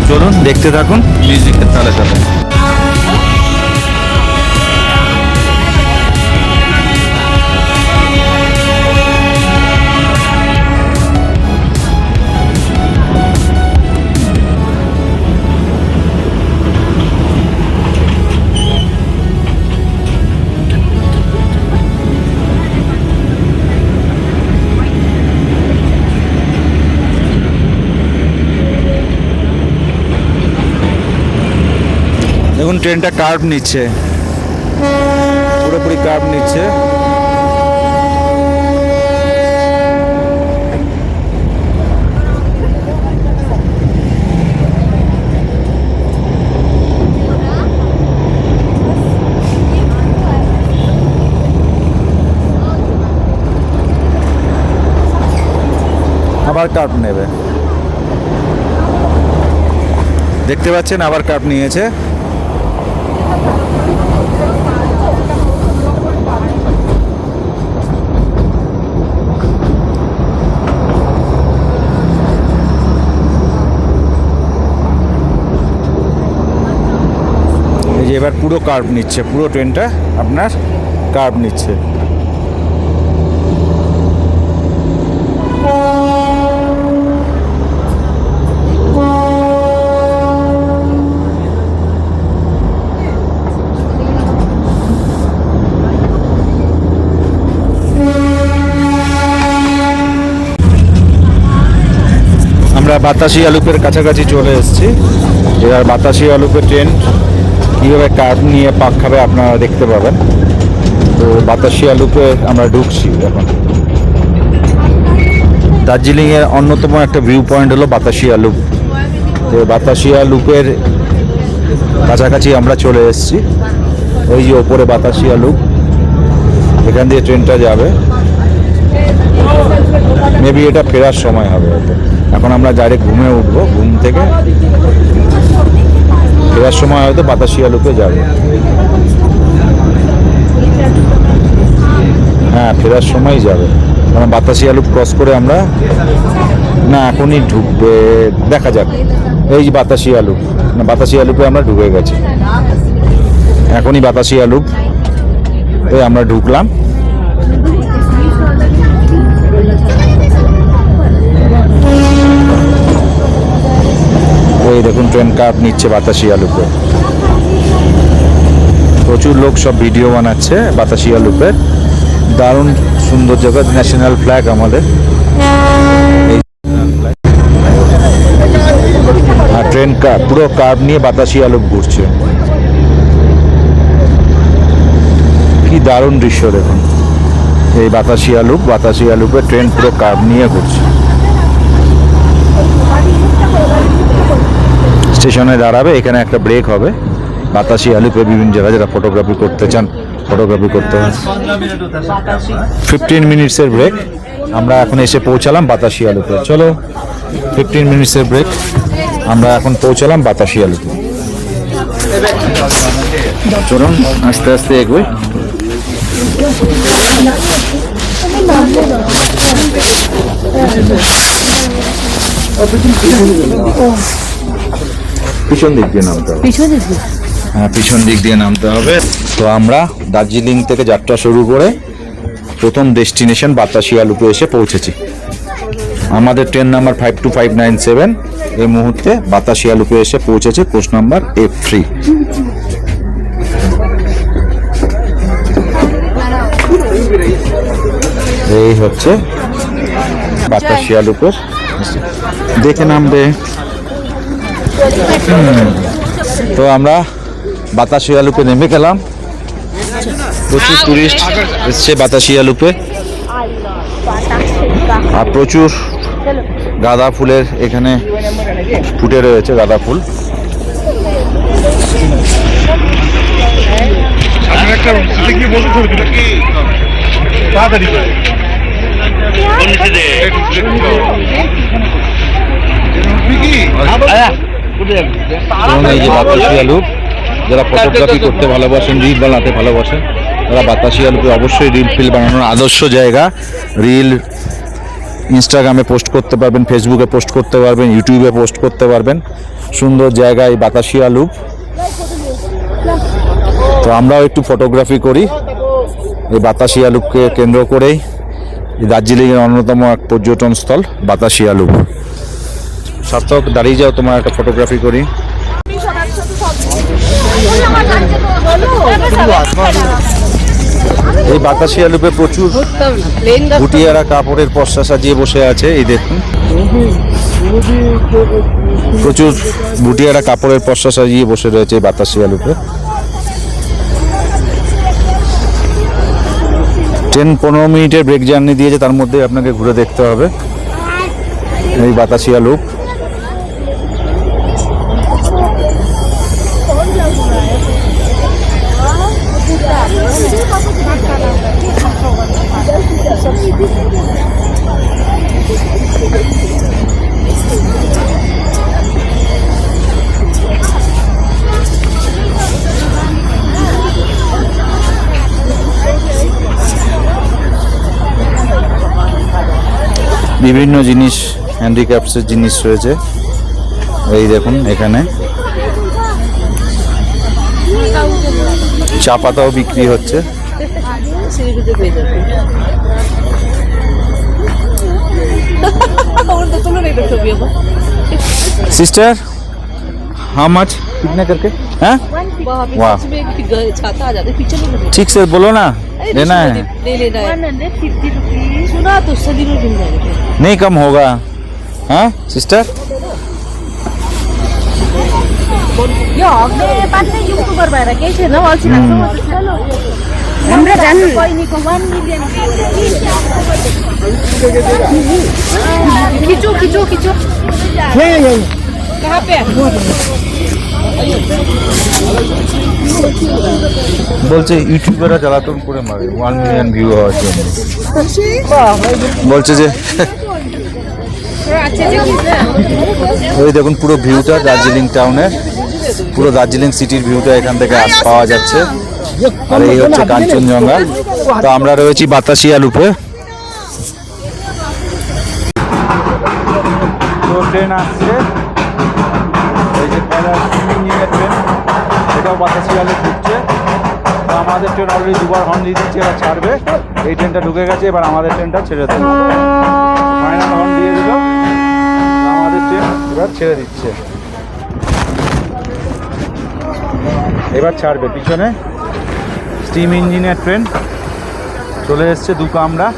চলুন দেখতে থাকুন মিউজিকের তালে তালে। দেখুন ট্রেনটা কার্ভ নিচ্ছে, পুরোপুরি কার্ভ নিচ্ছে। আবার কার্ভ নেবে, দেখতে পাচ্ছেন আবার কার্ভ নিয়েছে। এবার পুরো কার্ভ নিচ্ছে, পুরো ট্রেনটা আপনার কার্ভ নিচ্ছে। আমরা বাতাসিয়া লুপের কাছাকাছি চলে এসেছি। এবার বাতাসিয়া লুপের ট্রেন কীভাবে কার্ভ নিয়ে পাক খাবে আপনারা দেখতে পাবেন। তো বাতাসিয়া লুপে আমরা ঢুকছি এখন। দার্জিলিংয়ের অন্যতম একটা ভিউ পয়েন্ট হলো বাতাসিয়া লুপ। তো বাতাসিয়া লুপের কাছাকাছি আমরা চলে এসেছি। ওই যে ওপরে বাতাসিয়া লুপ, এখান দিয়ে ট্রেনটা যাবে। মেবি এটা ফেরার সময় হবে হয়তো। এখন আমরা ডাইরেক্ট ঘুমে উঠবো, ঘুম থেকে ফেরার সময় হয়তো বাতাসিয়া লুপে যাবে। হ্যাঁ, ফেরার সময় যাবে, কারণ বাতাসিয়া লুপ ক্রস করে আমরা না এখনই ঢুকবে, দেখা যাক। এই যে বাতাসিয়া লুপ, না বাতাসিয়া লুপে আমরা ঢুকে গেছি, এখনই বাতাসিয়া লুপ এই আমরা ঢুকলাম। ওই দেখুন ট্রেন কার্ভ নিচ্ছে বাতাসিয়া লুপে। প্রচুর লোক সব ভিডিও বানাচ্ছে বাতাসিয়া লুপের। দারুণ সুন্দর জায়গা, ন্যাশনাল ফ্ল্যাগ আমাদের। আর ট্রেন পুরো কার্ভ নিয়ে বাতাসিয়া লুপ ঘুরছে। কি দারুণ দৃশ্য দেখুন, এই বাতাসিয়া লুপে ট্রেন পুরো কার্ভ নিয়ে ঘুরছে। স্টেশনে দাঁড়াবে, এখানে একটা ব্রেক হবে। বাতাসিয়া লুপে বিভিন্ন জায়গায় যারা ফটোগ্রাফি করতে চান ফটোগ্রাফি করতে হয়। 15 মিনিটসের ব্রেক। আমরা এখন এসে পৌঁছালাম বাতাসিয়া লুপে। চলো 15 মিনিটসের ব্রেক, আমরা এখন পৌঁছালাম বাতাসিয়া লুপে। চলুন আস্তে আস্তে এগোই। পিছন দিক দিয়ে নামতে হবে। হ্যাঁ, পিছন দিক দিয়ে নামতে হবে। তো আমরা দার্জিলিং থেকে যাত্রা শুরু করে প্রথম ডেস্টিনেশন বাতাসিয়া লুপে এসে পৌঁছেছি। আমাদের ট্রেন নাম্বার 52597 এই মুহূর্তে বাতাসিয়া লুপে এসে পৌঁছেছে, কোচ নাম্বার F3। এই হচ্ছে বাতাসিয়া লুপের, দেখে নামবে। তো আমরা বাতাসিয়া লুপে নেমে গেলাম। প্রচুর টুরিস্ট এসছে বাতাসিয়া লুপে, আর প্রচুর গাঁদা ফুলের এখানে ফুটে রয়েছে গাঁদা ফুল। এই যে বাতাসিয়া লুপ, যারা ফটোগ্রাফি করতে ভালোবাসেন, রিল বানাতে ভালোবাসেন, তারা বাতাসিয়া লুপে অবশ্যই রিল ফিল বানানোর আদর্শ জায়গা। রিল ইনস্টাগ্রামে পোস্ট করতে পারবেন, ফেসবুকে পোস্ট করতে পারবেন, ইউটিউবে পোস্ট করতে পারবেন। সুন্দর জায়গা এই বাতাসিয়া লুপ। তো আমরাও একটু ফটোগ্রাফি করি এই বাতাসিয়া লুপকে কেন্দ্র করেই। দার্জিলিংয়ের অন্যতম এক পর্যটন স্থল বাতাসিয়া লুপ। সার্থক, দাঁড়িয়ে যাও, তোমার একটা ফটোগ্রাফি করি। এই বাতাসিয়া লুপে প্রচুর ভুটিয়ারা কাপড়ের পসরা সাজিয়ে বসে আছে। এই দেখুন, প্রচুর ভুটিয়ারা কাপড়ের পসরা সাজিয়ে বসে রয়েছে এই বাতাসিয়া লুপে। ট্রেন 15 মিনিটের ব্রেক জার্নি দিয়েছে, তার মধ্যে আপনাকে ঘুরে দেখতে হবে এই বাতাসিয়া লুপ। বিভিন্ন জিনিস, হ্যান্ডিক্রাফটসের জিনিস রয়েছে। এই দেখুন, এখানে চা পাতাও বিক্রি হচ্ছে। सिस्टर हाउ मच कितने करके हैं? वाह, छाता आ जाते पीछे ठीक से बोलो ना, लेना है नहीं लेना है 150 रुपीस। सुना तो सदी में मिल जाएगा, नहीं कम होगा? हाँ सिस्टर, यो हमले पाँचै युट्युबर भएर केही छैन, अल्छी लाग्छ म त। हाम्रो जान कोही निको 1 मिलियन खिचो खिचो खिचो कहाँ पे বলছে ইউটিউবাররা জ্বালাতন করে মারে 1 মিলিয়ন ভিউ হওয়ার জন্য। বলছে যে ওই দেখুন পুরো ভিউটা দার্জিলিং টাউনের, পুরো দার্জিলিং সিটির ভিউটা এখান থেকে পাওয়া যাচ্ছে। আর এই হচ্ছে কাঞ্চনজঙ্ঘা। তো আমরা রয়েছি বাতাসিয়া লুপে। ট্রেন আসছে, এই যে ইঞ্জিনের ট্রেন, এটাও বাতাসিয়া লুপ ঢুকছে। তো আমাদের ট্রেন অলরেডি দুবার হর্ন দিয়ে দিচ্ছে, এবার ছাড়বে। এই ট্রেনটা ঢুকে গেছে, এবার আমাদের ট্রেনটা ছেড়ে দেবে। ফাইনাল হর্ন দিয়ে দিল, আমাদের ট্রেন এবার ছেড়ে দিচ্ছে। এবার ছাড়বে। পিছনে স্টিম ইঞ্জিনের ট্রেন চলে এসছে 2 কামরা,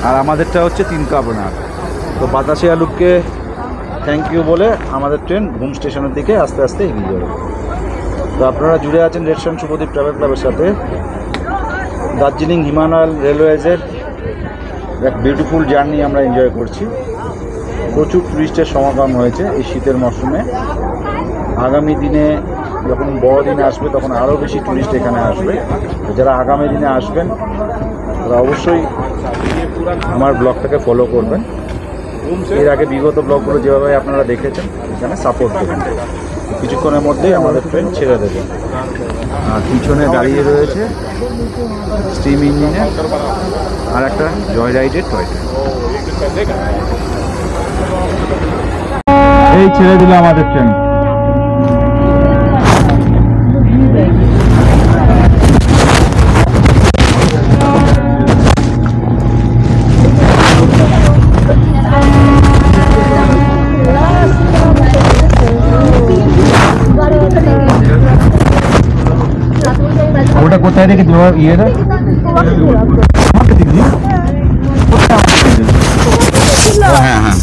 আর আমাদেরটা হচ্ছে 3 কামরা। তো বাতাসিয়া লুপকে থ্যাংক ইউ বলে আমাদের ট্রেন ঘুম স্টেশনের দিকে আস্তে আস্তে এগিয়ে যাবে। তো আপনারা জুড়ে আছেন রেডসন শুভদীপ ট্রাভেল ক্লাবের সাথে। দার্জিলিং হিমালয়ান রেলওয়েজের এক বিউটিফুল জার্নি আমরা এনজয় করছি। প্রচুর টুরিস্টের সমাগম হয়েছে এই শীতের মরশুমে। আগামী দিনে যখন বড়দিন আসবে তখন আরও বেশি টুরিস্ট এখানে আসবে। যারা আগামী দিনে আসবেন তারা অবশ্যই আমার ব্লগটাকে ফলো করবেন। এর আগে বিগত ব্লগগুলো যেভাবে আপনারা দেখেছেন এখানে সাপোর্ট করবেন। কিছুক্ষণের মধ্যেই আমাদের ট্রেন ছেড়ে দেবে। আর পিছনে দাঁড়িয়ে রয়েছে স্টিম ইঞ্জিনের আর একটা জয় রাইডের টয় ট্রেন। এই ছেড়ে দিল আমাদের ট্রেন। ওটা কোথায় রেখে দেওয়া ইয়েটা হ্যাঁ হ্যাঁ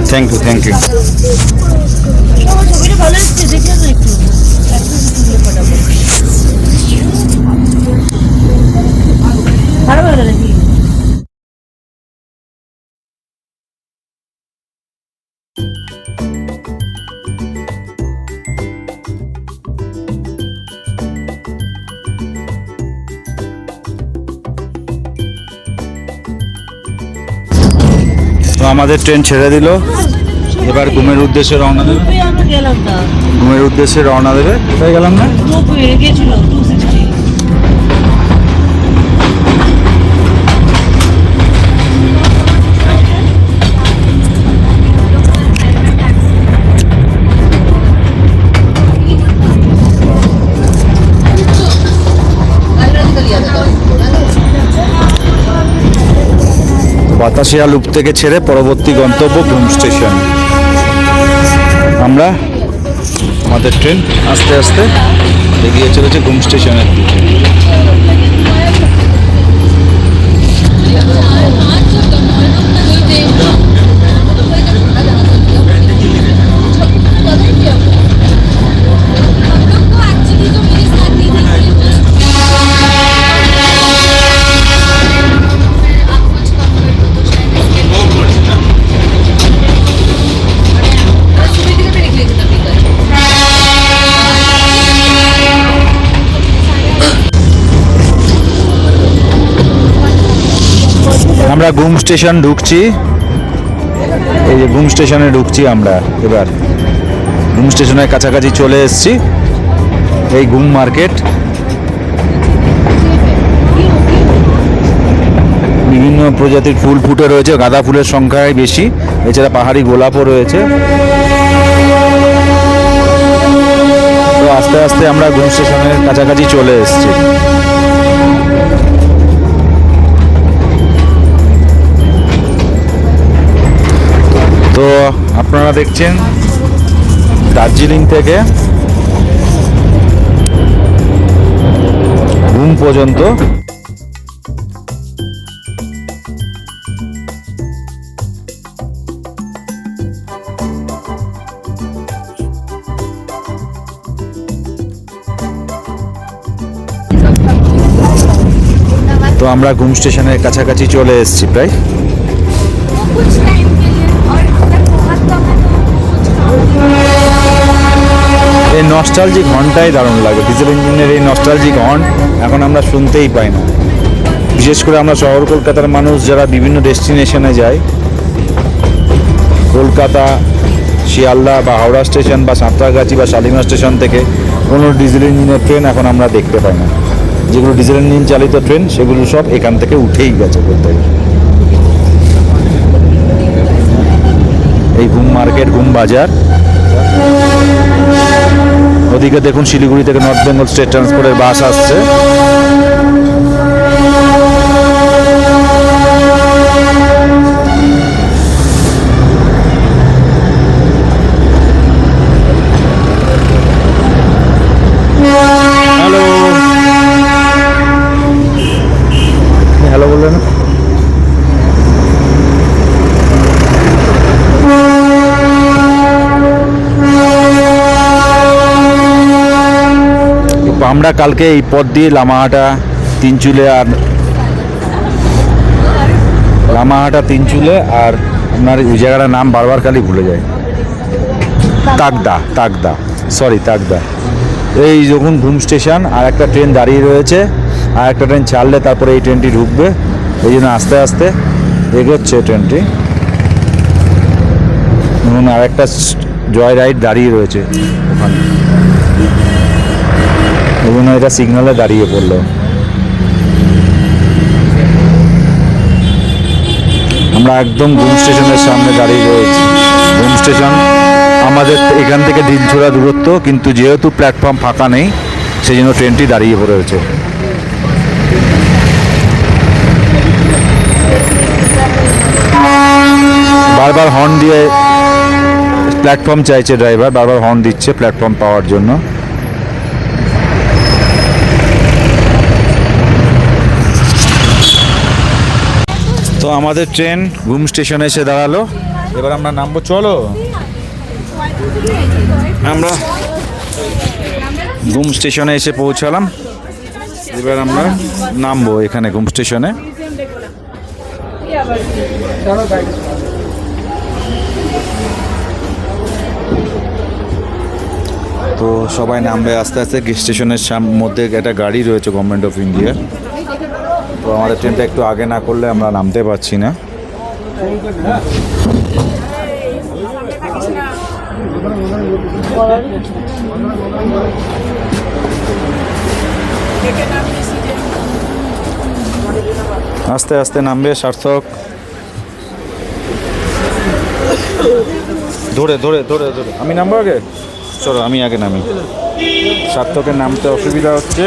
থ্যাংক ইউ থ্যাংক ইউ। ছবিটা ভালো এসছে, দেখে না একটু ভালো ভালো নাকি? তো আমাদের ট্রেন ছেড়ে দিল, এবার ঘুমের উদ্দেশ্যে রওনা দেবে। আমরা গেলাম না, ঘুমের উদ্দেশ্যে রওনা দেবে। কোথায় গেলাম না? গেছিল 260। বাতাসিয়া লুপ থেকে ছেড়ে পরবর্তী গন্তব্য ঘুম স্টেশন। আমরা আমাদের ট্রেন আস্তে আস্তে এগিয়ে চলেছে ঘুম স্টেশনের দিকে। আমরা ঘুম স্টেশন ঢুকছি, এই যে ঘুম স্টেশনে ঢুকছি আমরা। এবার ঘুম স্টেশনের কাছাকাছি চলে এসেছি। এই ঘুম মার্কেট, বিভিন্ন প্রজাতির ফুল ফুটে রয়েছে, গাঁদা ফুলের সংখ্যাই বেশি, এছাড়া পাহাড়ি গোলাপও রয়েছে। তো আস্তে আস্তে আমরা ঘুম স্টেশনের কাছাকাছি চলে এসেছি। তো আপনারা দেখছেন দার্জিলিং থেকে ঘুম পর্যন্ত তো আমরা ঘুম স্টেশনের কাছাকাছি চলে এসেছি প্রায়। कुछ टाइम के लिए और अगर बहुत कम है तो এই নস্টালজিক হর্নটাই দারুণ লাগে। ডিজেল ইঞ্জিনের এই নস্টালজিক হর্ন এখন আমরা শুনতেই পাই না। বিশেষ করে আমরা শহর কলকাতার মানুষ যারা বিভিন্ন ডেস্টিনেশনে যায়, কলকাতা, শিয়ালদা বা হাওড়া স্টেশন বা সাঁতরাগাছি বা শালিমার স্টেশন থেকে কোনো ডিজেল ইঞ্জিনের ট্রেন এখন আমরা দেখতে পাই না। যেগুলো ডিজেল ইঞ্জিন চালিত ট্রেন সেগুলো সব এখান থেকে উঠেই গেছে বলতে গেলে। এই ঘুম মার্কেট, ঘুম বাজার, ওদিকে দেখুন শিলিগুড়ি থেকে নর্থ বেঙ্গল স্টেট ট্রান্সপোর্টের বাস আসছে। হ্যালো, হ্যালো বললেন না? আমরা কালকে এই পথ দিয়ে লামাহাটা, তিনচুলে আর আপনার ওই জায়গাটার নাম বারবার খালি ভুলে যায়। তাকদা এই যখন ঘুম স্টেশন, আর একটা ট্রেন দাঁড়িয়ে রয়েছে, আর একটা ট্রেন ছাড়লে তারপরে এই ট্রেনটি ঢুকবে। এই জন্য আস্তে আস্তে এগোচ্ছে ট্রেনটি। ধরুন আর একটা জয় রাইড দাঁড়িয়ে রয়েছে ওখানে, এবং এটা সিগন্যালে দাঁড়িয়ে পড়লো। আমরা একদম ঘুম স্টেশনের সামনে দাঁড়িয়ে রয়েছি। ঘুম স্টেশন আমাদের এখান থেকে দিনছড়া দূরত্ব, কিন্তু যেহেতু প্ল্যাটফর্ম ফাঁকা নেই সেই জন্য ট্রেনটি দাঁড়িয়ে পড়েছে। বারবার হর্ন দিয়ে প্ল্যাটফর্ম চাইছে ড্রাইভার, বারবার হর্ন দিচ্ছে প্ল্যাটফর্ম পাওয়ার জন্য। তো আমাদের ট্রেন ঘুম স্টেশনে এসে দাঁড়ালো, এবার আমরা নামবো। চলো আমরা ঘুম স্টেশনে এসে পৌঁছালাম, এবার আমরা নামবো এখানে ঘুম স্টেশনে। তো সবাই নামবে আস্তে আস্তে। স্টেশনের মধ্যে একটা গাড়ি রয়েছে গভর্নমেন্ট অফ ইন্ডিয়া। তো আমাদের ট্রেনটা একটু আগে না করলে আমরা নামতে পারছি না। আস্তে আস্তে নামবে সার্থক। ধরে ধরে ধরে ধরে আমি নামবো আগে, চলো আমি আগে নামি। সার্থকের নামতে অসুবিধা হচ্ছে।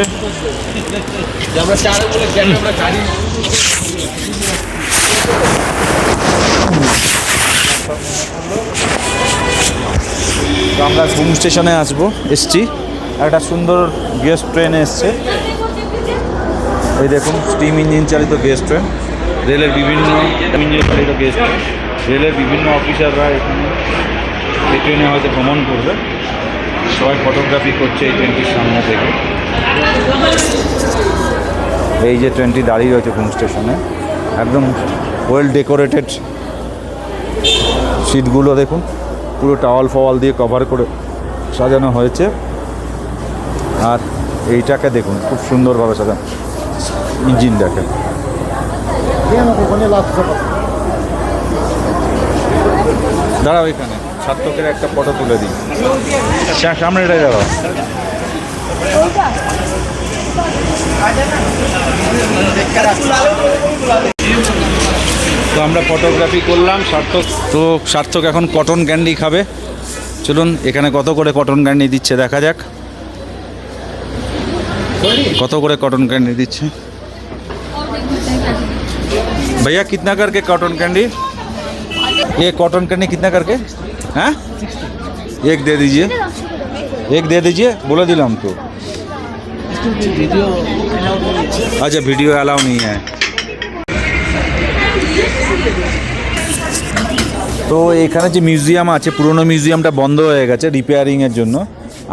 তো আমরা ঘুম স্টেশনে এসছি। একটা সুন্দর গেস্ট ট্রেন এসছে, এই দেখুন স্টিম ইঞ্জিন চালিত গেস্ট ট্রেন। রেলের বিভিন্ন ইঞ্জিন চালিত গেস্ট ট্রেন, রেলের বিভিন্ন অফিসাররা এখানে এই ট্রেনে হয়তো ভ্রমণ করবে। সবাই ফটোগ্রাফি করছে এই ট্রেনটির সামনে থেকে। এই যে ট্রেনটি দাঁড়িয়ে রয়েছে ঘুম স্টেশনে, একদম ওয়েল ডেকোরেটেড। সিটগুলো দেখুন পুরো টাওয়াল ফাওয়াল দিয়ে কভার করে সাজানো হয়েছে। আর এইটাকে দেখুন খুব সুন্দরভাবে সাজানো, ইঞ্জিন দেখেন। দাঁড়াও এখানে সার্থকের একটা ফটো তুলে দিই, সামনে এটাই দাঁড়াও। তো আমরা ফটোগ্রাফি করলাম। সার্থক এখন কটন ক্যান্ডি খাবে। চলুন এখানে কত করে কটন ক্যান্ডি দিচ্ছে দেখা যাক। কত করে কটন ক্যান্ডি দিচ্ছে भैया? कितना करके कॉटन कैंडी? ये कॉटन कैंडी कितना करके? हैं? एक दे दीजिए, एक दे दीजिए। बोला दिलाम तो। अच्छा वीडियो अलाउ नहीं है। তো এখানে যে মিউজিয়াম আছে, পুরনো মিউজিয়ামটা বন্ধ হয়ে গেছে রিপেয়ারিংয়ের জন্য।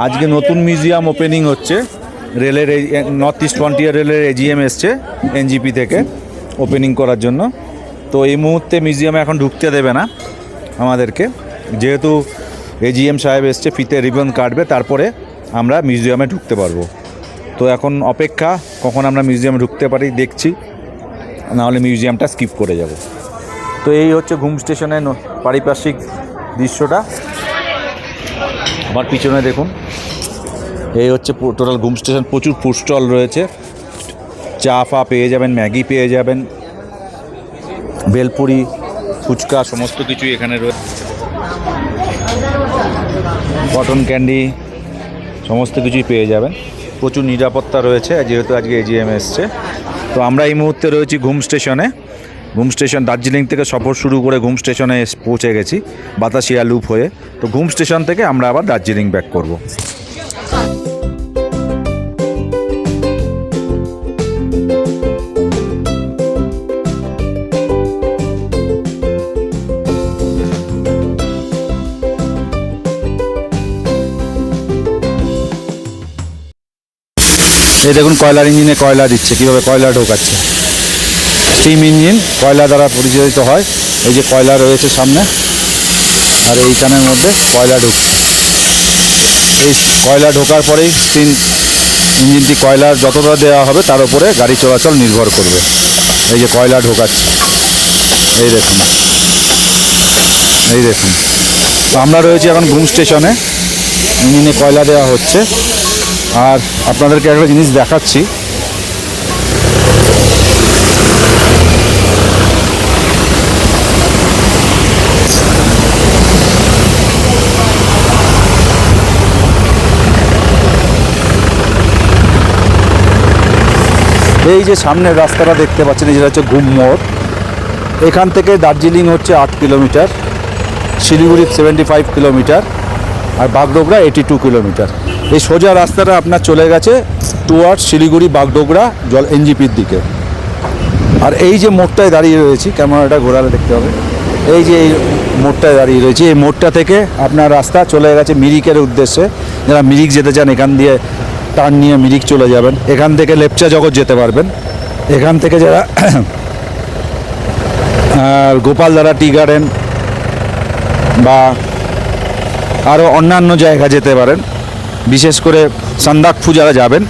আজকে নতুন মিউজিয়াম ওপেনিং হচ্ছে। রেলের নর্থ ইস্ট ফ্রন্টিয়ার রেলের এজিএম এসছে এনজিপি থেকে ওপেনিং করার জন্য। তো এই মুহূর্তে মিউজিয়ামে এখন ঢুকতে দেবে না আমাদেরকে, যেহেতু এজিএম সাহেব এসছে, ফিতে রিবন কাটবে, তারপরে আমরা মিউজিয়ামে ঢুকতে পারবো। তো এখন অপেক্ষা কখন আমরা মিউজিয়ামে ঢুকতে পারি দেখছি, নাহলে মিউজিয়ামটা স্কিপ করে যাব। তো এই হচ্ছে ঘুম স্টেশনের পারিপার্শ্বিক দৃশ্যটা। আমার পিছনে দেখুন, এই হচ্ছে টোটাল ঘুম স্টেশন। প্রচুর ফুড স্টল রয়েছে, চা ফা পেয়ে যাবেন, ম্যাগি পেয়ে যাবেন, বেলপুরি, ফুচকা, সমস্ত কিছুই এখানে রয়েছে। কটন ক্যান্ডি সমস্ত কিছুই পেয়ে যাবেন। প্রচুর নিরাপত্তা রয়েছে যেহেতু আজকে এজিএম এসছে। তো আমরা এই মুহূর্তে রয়েছি ঘুম স্টেশনে। ঘুম স্টেশন দার্জিলিং থেকে সফর শুরু করে ঘুম স্টেশনে পৌঁছে গেছি বাতাসিয়া লুপ হয়ে। তো ঘুম স্টেশন থেকে আমরা আবার দার্জিলিং ব্যাক করব। এই দেখুন কয়লার ইঞ্জিনে কয়লা দিচ্ছে, কীভাবে কয়লা ঢোকাচ্ছে। স্টিম ইঞ্জিন কয়লা দ্বারা পরিচালিত হয়। এই যে কয়লা রয়েছে সামনে, আর এইখানের মধ্যে কয়লা ঢুকছে। এই কয়লা ঢোকার পরেই ইঞ্জিনটি কয়লার যতটা দেওয়া হবে তার উপরে গাড়ি চলাচল নির্ভর করবে। এই যে কয়লা ঢোকাচ্ছে, এই দেখুন, এই দেখুন। তো আমরা রয়েছি এখন ঘুম স্টেশনে, ইঞ্জিনে কয়লা দেওয়া হচ্ছে। আর আপনাদেরকে একটা জিনিস দেখাচ্ছি, এই যে সামনের রাস্তাটা দেখতে পাচ্ছেন, যেটা হচ্ছে ঘুম মোড়। এখান থেকে দার্জিলিং হচ্ছে 8 কিলোমিটার, শিলিগুড়ি 75 কিলোমিটার, আর বাগডোগরা 82 কিলোমিটার। এই সোজা রাস্তাটা আপনার চলে গেছে টুয়ার্ডস শিলিগুড়ি বাগডোগরা জল এনজিপির দিকে। আর এই যে মোড়টায় দাঁড়িয়ে রয়েছি, ক্যামেরাটা ঘোরালে দেখতে হবে, এই যে এই মোড়টায় দাঁড়িয়ে রয়েছি, এই মোড়টা থেকে আপনার রাস্তা চলে গেছে মিরিকের উদ্দেশ্যে। যারা মিরিক যেতে চান এখান দিয়ে টার্ন নিয়ে মিরিক চলে যাবেন, এখান থেকে লেপচা জগৎ যেতে পারবেন। এখান থেকে যারা গোপালধারা টি গার্ডেন বা আরও অন্যান্য জায়গা যেতে পারেন। বিশেষ করে সান্দাকফু যারা যাবেন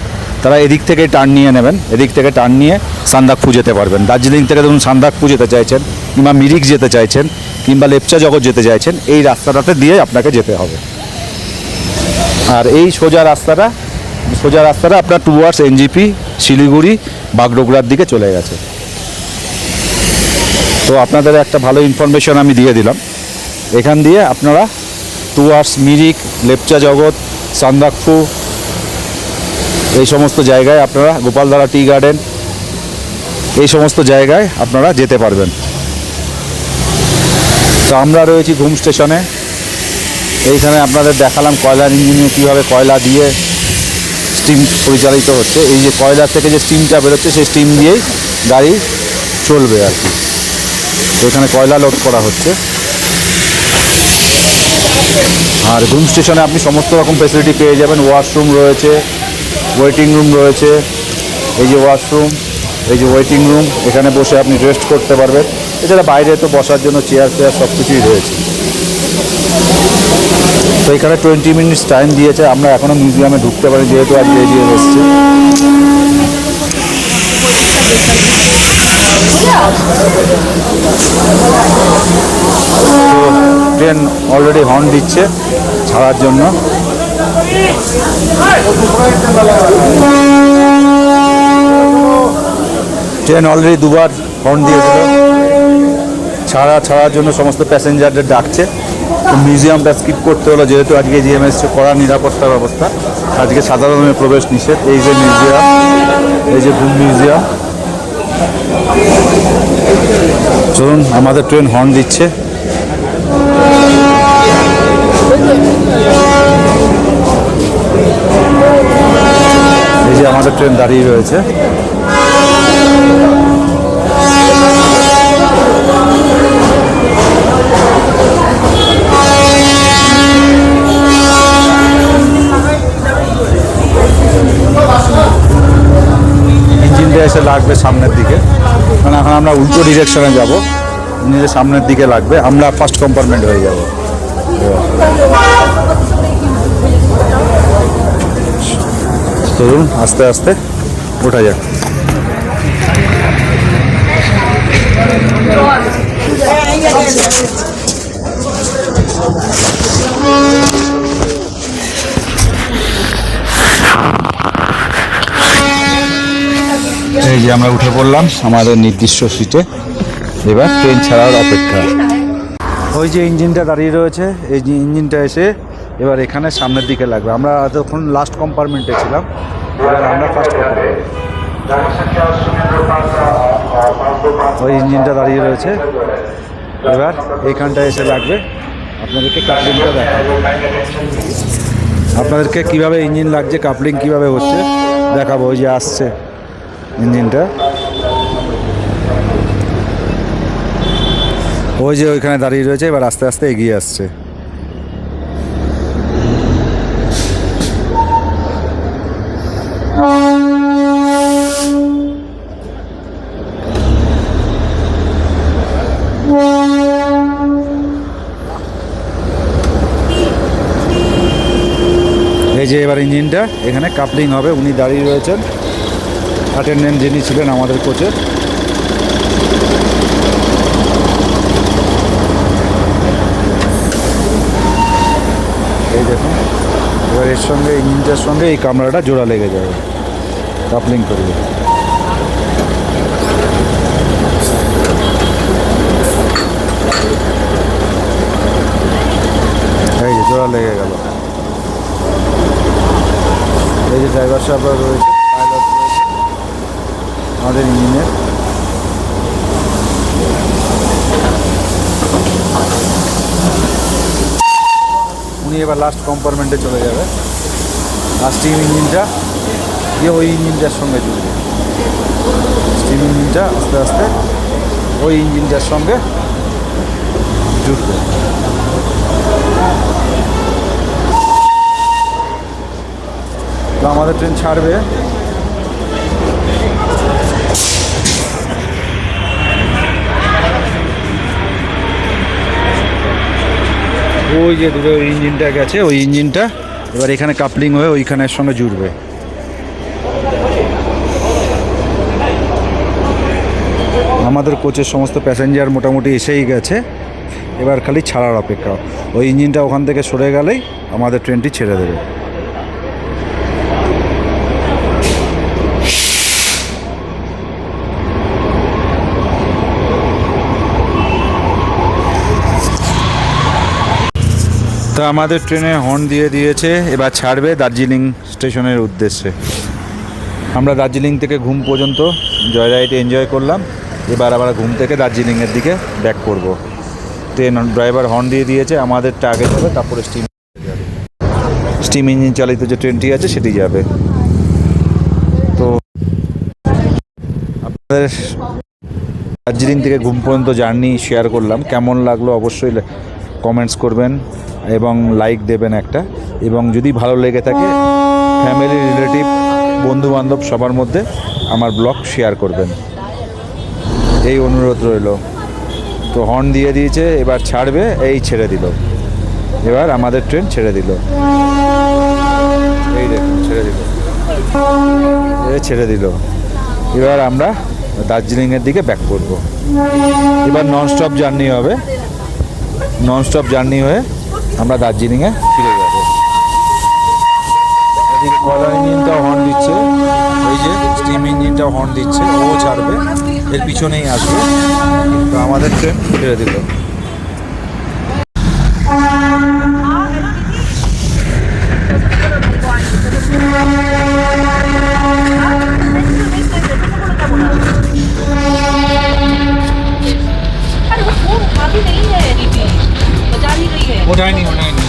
তারা এদিক থেকে টার্ন নিয়ে নেবেন, এদিক থেকে টার্ন নিয়ে সান্দাকফু যেতে পারবেন। দার্জিলিং থেকে ধরুন সান্দাকফু যেতে চাইছেন, কিংবা মিরিক যেতে চাইছেন, কিংবা লেপচা জগৎ যেতে চাইছেন, এই রাস্তাটাতে দিয়ে আপনাকে যেতে হবে। আর এই সোজা রাস্তাটা আপনার টুয়ার্ডস এনজিপি শিলিগুড়ি বাগডোগরার দিকে চলে গেছে। তো আপনাদের একটা ভালো ইনফরমেশন আমি দিয়ে দিলাম। এখান দিয়ে আপনারা টুয়ার্ডস মিরিক, লেপচা জগৎ, সান্দাকফু, এই সমস্ত জায়গায় আপনারা, গোপালধারা টি গার্ডেন, এই সমস্ত জায়গায় আপনারা যেতে পারবেন। তো আমরা রয়েছি ঘুম স্টেশনে। এইখানে আপনাদের দেখালাম কয়লার ইঞ্জিনে কীভাবে কয়লা দিয়ে স্টিম পরিচালিত হচ্ছে। এই যে কয়লার থেকে যে স্টিমটা বেরোচ্ছে, সেই স্টিম দিয়েই গাড়ি চলবে আর কি। তো এখানে কয়লা লোড করা হচ্ছে। আর ঘুম স্টেশনে আপনি সমস্ত রকম ফেসিলিটি পেয়ে যাবেন। ওয়াশরুম রয়েছে, ওয়েটিং রুম রয়েছে, এই যে ওয়াশরুম, এই যে ওয়েটিং রুম, এখানে বসে আপনি রেস্ট করতে পারবেন। এছাড়া বাইরে তো বসার জন্য চেয়ার সব কিছুই রয়েছে। তো এখানে 20 মিনিটস টাইম দিয়েছে, আমরা এখনও মিউজিয়ামে ঢুকতে পারি যেহেতু আজকে এগিয়ে এসেছি। তো ট্রেন অলরেডি হর্ন দিচ্ছে ছাড়ার জন্য। ট্রেন অলরেডি দুবার হর্ন দিয়েছিল ছাড়ার জন্য, সমস্ত প্যাসেঞ্জারদের ডাকছে। তো মিউজিয়ামটা স্কিপ করতে হলো যেহেতু আজকে জিএমএস কড়া নিরাপত্তা ব্যবস্থা, আজকে সাধারণের প্রবেশ নিষেধ। এই যে মিউজিয়াম, এই যে ঘুম মিউজিয়াম। চলুন, আমাদের ট্রেন হর্ন দিচ্ছে। এই যে আমাদের ট্রেন দাঁড়িয়ে রয়েছে। ইঞ্জিনটা এসে লাগবে সামনের দিকে, মানে এখন আমরা উল্টো ডিরেকশনে যাব, নিজে সামনের দিকে লাগবে, আমরা ফার্স্ট কম্পার্টমেন্ট হয়ে যাব। চলুন আস্তে আস্তে ওঠা যাক। এই যে আমরা উঠে পড়লাম আমাদের নির্দিষ্ট সিটে, এবার ট্রেন ছাড়ার অপেক্ষা। ওই যে ইঞ্জিনটা দাঁড়িয়ে রয়েছে, এই যে ইঞ্জিনটা এসে এবার এখানে সামনের দিকে লাগবে। আমরা তখন লাস্ট কম্পার্টমেন্টে ছিলাম, এবার আমরা ফার্স্ট কম্পার্টমেন্ট। ওই ইঞ্জিনটা দাঁড়িয়ে রয়েছে, এবার এইখানটা এসে লাগবে। আপনাদেরকে কাপলিংটা দেখাবো, আপনাদেরকে কীভাবে ইঞ্জিন লাগছে, কাপলিং কীভাবে হচ্ছে দেখাবো। ওই যে আসছে ইঞ্জিনটা, ওই যে ওইখানে দাঁড়িয়ে রয়েছে, এবার আস্তে আস্তে এগিয়ে আসছে। এই যে এবার ইঞ্জিনটা এখানে কাপলিং হবে। উনি দাঁড়িয়ে রয়েছেন, অ্যাটেন্ডেন্ট যিনি ছিলেন আমাদের কোচের। এই দেখুন, এবার এর সঙ্গে ইঞ্জিনটার সঙ্গে এই কামরাটা জোড়া লেগে যাবে, কাপলিং করবে। এই যে জোড়া লেগে গেল। এই যে ড্রাইভার সাহেবরা রয়েছে, পাইলট রয়েছে আমাদের ইঞ্জিনের। উনি এবার লাস্ট কম্পার্টমেন্টে চলে যাবে। আর স্টিম ইঞ্জিনটা ওই ইঞ্জিনটার সঙ্গে জুড়বে। স্টিম ইঞ্জিনটা আস্তে আস্তে ওই ইঞ্জিনটার সঙ্গে জুড়বে। তো আমাদের ট্রেন ছাড়বে। ওই যে দূরে ওই ইঞ্জিনটা গেছে, ওই ইঞ্জিনটা এবার এখানে কাপলিং হয়ে ওইখানের সঙ্গে জুড়বে। আমাদের কোচের সমস্ত প্যাসেঞ্জার মোটামুটি এসেই গেছে, এবার খালি ছাড়ার অপেক্ষা। ওই ইঞ্জিনটা ওখান থেকে সরে গেলেই আমাদের ট্রেনটি ছেড়ে দেবে। তো আমাদের ট্রেনে হর্ন দিয়ে দিয়েছে, এবার ছাড়বে দার্জিলিং স্টেশনের উদ্দেশ্যে। আমরা দার্জিলিং থেকে ঘুম পর্যন্ত জয়রাইড এনজয় করলাম, এবার আবার ঘুম থেকে দার্জিলিংয়ের দিকে ব্যাক করব। ট্রেন ড্রাইভার হর্ন দিয়ে দিয়েছে, আমাদেরটা আগে যাবে, তারপরে স্টিম ইঞ্জিন চালিত যে ট্রেনটি আছে সেটি যাবে। তো আপনাদের দার্জিলিং থেকে ঘুম পর্যন্ত জার্নি শেয়ার করলাম, কেমন লাগলো অবশ্যই কমেন্টস করবেন এবং লাইক দেবেন একটা। এবং যদি ভালো লেগে থাকে ফ্যামিলি, রিলেটিভ, বন্ধুবান্ধব সবার মধ্যে আমার ব্লগ শেয়ার করবেন, এই অনুরোধ রইল। তো হর্ন দিয়ে দিয়েছে, এবার ছাড়বে, এই ছেড়ে দিল। এবার আমাদের ট্রেন ছেড়ে দিল, এই দেখুন ছেড়ে দিল, ছেড়ে দিল। এবার আমরা দার্জিলিংয়ের দিকে ব্যাক করব। এবার ননস্টপ জার্নি হবে, ননস্টপ জার্নি হয়ে আমরা দার্জিলিংয়ে ফিরে যাব। এদিকে কয়লা ইঞ্জিনটাও হর্ন দিচ্ছে, ওই যে স্টিম ইঞ্জিনটাও হর্ন দিচ্ছে, ও ছাড়বে, এর পিছনেই আসবে। তো আমাদের ট্রেন ছেড়ে দিল। ওঠায়নি ওঠায়নি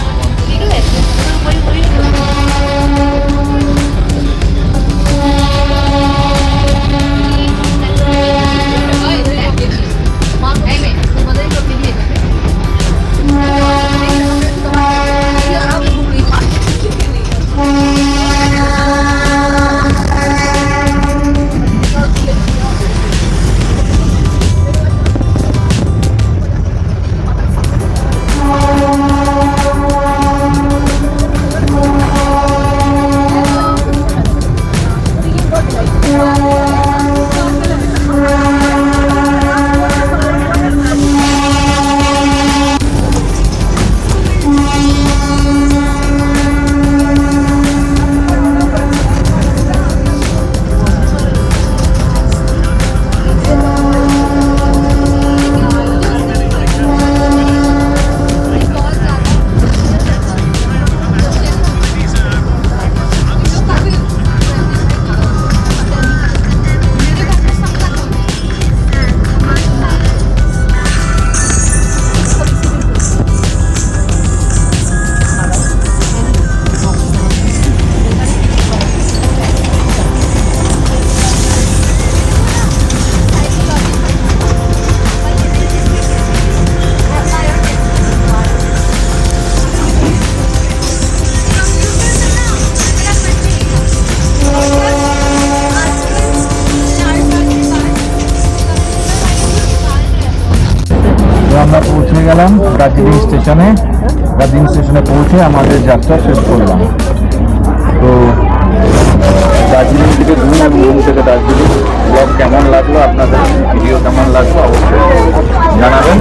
আমরা পৌঁছে গেলাম দার্জিলিং স্টেশনে। দার্জিলিং স্টেশনে পৌঁছে আমাদের যাত্রা শেষ করলাম। তো দার্জিলিং থেকে ঘুম এবং ঘুম থেকে দার্জিলিং ব্লগ কেমন লাগলো, আপনাদের ভিডিও কেমন লাগলো অবশ্যই জানাবেন।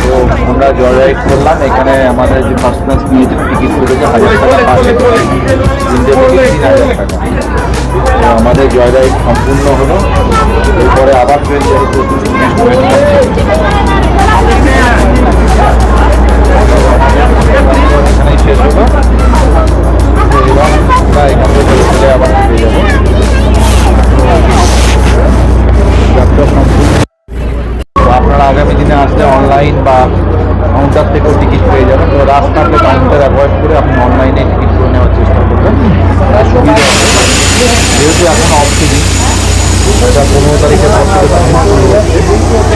তো তো আমরা জয়রাইড করলাম। এখানে আমাদের যে ফার্স্ট ক্লাস নিয়েছে টিকিট করেছে 1000 টাকা পার হেড, 3টে টিকিট 3000 টাকা। তো আমাদের জয়রাইড সম্পূর্ণ হলো। এরপরে আবার ট্রেন যেহেতু এখানেই শেষ হলো। তো এবার আমরা এখান থেকে চলে আবার ফিরে যাবো। যাত্রা সম্পূর্ণ। তো আপনারা আগামী দিনে আসলে অনলাইন বা কাউন্টার থেকেও টিকিট পেয়ে যাবেন। তো রাস্তাতে কাউন্টার অ্যাভয়েড করে আপনি অনলাইনে টিকিট করে নেওয়ার চেষ্টা করবেন, সুবিধা হবে। যেহেতু এখন অফ সিজন, এটা 15 তারিখের পর থেকে শুরু হচ্ছে।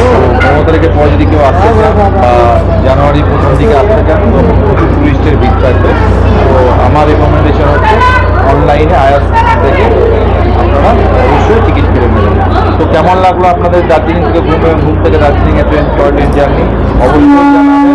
তো 15 তারিখের পর যদি কেউ আসতে চান বা জানুয়ারি প্রথম দিকে আসতে চান তো প্রচুর টুরিস্টের ভিড় থাকবে। তো আমার রেকমেন্ডেশন হচ্ছে অনলাইনে আয়াস থেকে আপনারা অবশ্যই টিকিট কিনে নেবেন। তো কেমন লাগলো আপনাদের দার্জিলিং থেকে ঘুম থেকে দার্জিলিংয়ে ট্রেন টয় ট্রেন জার্নি অবশ্যই জানাবেন।